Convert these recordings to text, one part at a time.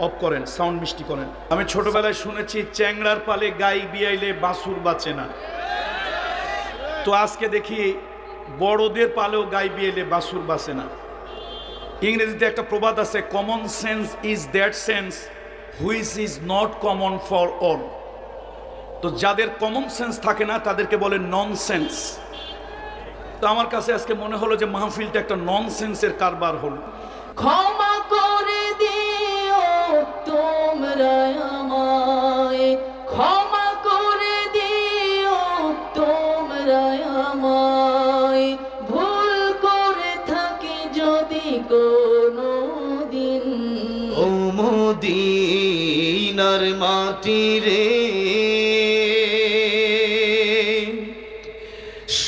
Of করেন, sound মিষ্টি করেন। আমি ছোটবেলায় শুনেছি চ্যাংড়ার পালে গাই বিয়াইলে বাছুর বাঁচে না। তো আজকে দেখি বড়দের পালেও গাই বিয়াইলে বাছুর বাঁচে না। ইংরেজিতে একটা প্রবাদ আছে, common sense is that sense which is not common for all. তো যাদের কমন সেন্স থাকে না তাদেরকে বলে নন সেন্স। তো আমার কাছে আজকে মনে হলো যে মাহফিলটা একটা নন সেন্সের কারবার হলো। ক্ষমা করে দিও তোমরা আমায়, ক্ষমা করে দিও তোমরা আমায়, ভুল করে থাকি যদি কোনো দিন। ও মদিনার মাটি রে,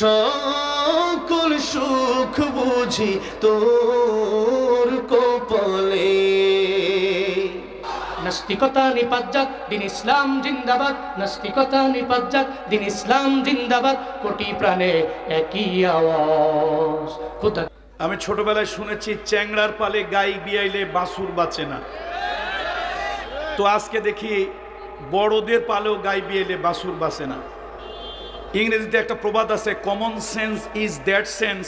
সকল সুখ বুঝি তোর কপালে। নাস্তিকতা নিপাত যাক, দিন ইসলাম জিন্দাবাদ। নাস্তিকতা নিপাত যাক, দিন ইসলাম জিন্দাবাদ। কোটি প্রাণে একই আওয়াজ। খোদা। আমি ছোটবেলায় শুনেছি চ্যাংড়ার পালে গাই বিয়াইলে বাছুর বাঁচে না। তো আজকে দেখি বড়দের পালেও গাই বিয়াইলে বাছুর বাঁচে না। ইংরেজিতে একটা প্রবাদ আছে, common sense is that sense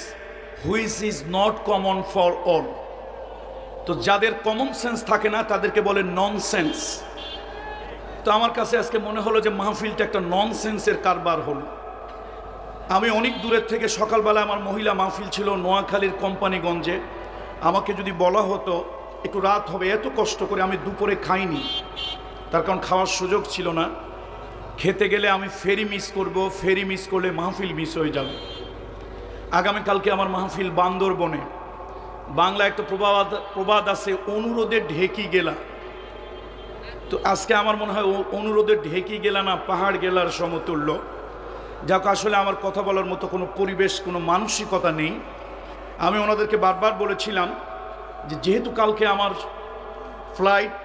which is not common for all. তো যাদের কমন সেন্স থাকে না তাদেরকে বলে নন সেন্স। তো আমার কাছে আজকে মনে হলো যে মাহফিলটা একটা নন সেন্সের কারবার হলো। আমি অনেক দূরের থেকে, সকালবেলা আমার মহিলা মাহফিল ছিল নোয়াখালীর কোম্পানিগঞ্জে। আমাকে যদি বলা হতো একটু রাত হবে, এত কষ্ট করে আমি দুপুরে খাইনি, তার কারণ খাওয়ার সুযোগ ছিল না। খেতে গেলে আমি ফেরি মিস করব, ফেরি মিস করলে মাহফিল মিস হয়ে যাবে। আগামীকালকে আমার মাহফিল বান্দরবনে। বাংলা একটা প্রবাদ আছে, অনুরোধে ঢেকি গেলা। তো আজকে আমার মনে হয় অনুরোধে ঢেকি গেলা না, পাহাড় গেলার সমতুল্য। যাক, আসলে আমার কথা বলার মতো কোনো পরিবেশ, কোনো মানসিকতা নেই। আমি ওনাদেরকে বারবার বলেছিলাম যে যেহেতু কালকে আমার ফ্লাইট,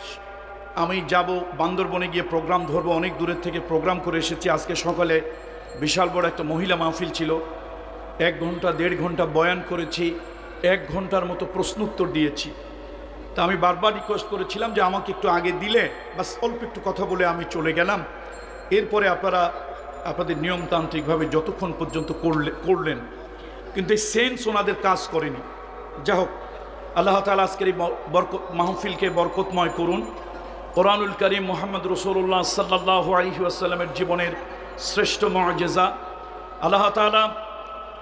আমি যাব বান্দরবনে গিয়ে প্রোগ্রাম ধরবো। অনেক দূরের থেকে প্রোগ্রাম করে এসেছি। আজকে সকালে বিশাল বড় একটা মহিলা মাহফিল ছিল, 1 ঘন্টা 1.5 ঘন্টা বয়ান করেছি, 1 ঘন্টার মতো প্রশ্নোত্তর দিয়েছি। তা আমি বারবার রিকোয়েস্ট করেছিলাম যে আমাকে একটু আগে দিলে বাস অল্প একটু কথা বলে আমি চলে গেলাম, এরপরে আপনারা আপনাদের নিয়মতান্ত্রিকভাবে যতক্ষণ পর্যন্ত করলেন। কিন্তু এই সেন্স ওনাদের কাজ করেনি। যা হোক, আল্লাহ তাআলা আজকের এই মাহফিলকে বরকতময় করুন। কোরআনুল কারীম মুহাম্মদ রাসূলুল্লাহ সাল্লাল্লাহু আলাইহি ওয়াসাল্লামের জীবনের শ্রেষ্ঠ মুআজিজা। আল্লাহ তাআলা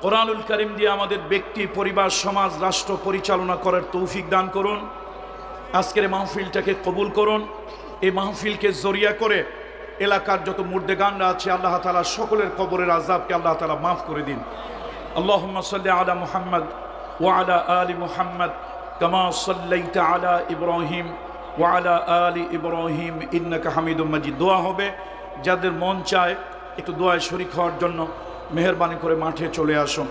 কোরআনুল কারীম দিয়ে আমাদের ব্যক্তি, পরিবার, সমাজ, রাষ্ট্র পরিচালনা করার তৌফিক দান করুন। আজকের এই মাহফিলটাকে কবুল করুন। এই মাহফিলকে জরিয়া করে এলাকার যত মুর্দেগানরা আছে আল্লাহ তাআলা সকলের কবরের আযাবকে আল্লাহ তাআলা মাফ করে দিন। আল্লাহুম্মা সাল্লি আলা মুহাম্মদ ওয়া আলা আলি মুহাম্মদ কামা সাল্লাইতা আলা ইব্রাহিম ওয়া আলা আলি ইব্রাহিম ইন্নাকা হামিদুম মাজিদ। দোয়া হবে, যাদের মন চায় একটু দোয়ায় শরীক হওয়ার জন্য মেহেরবানি করে মাঠে চলে আসুন।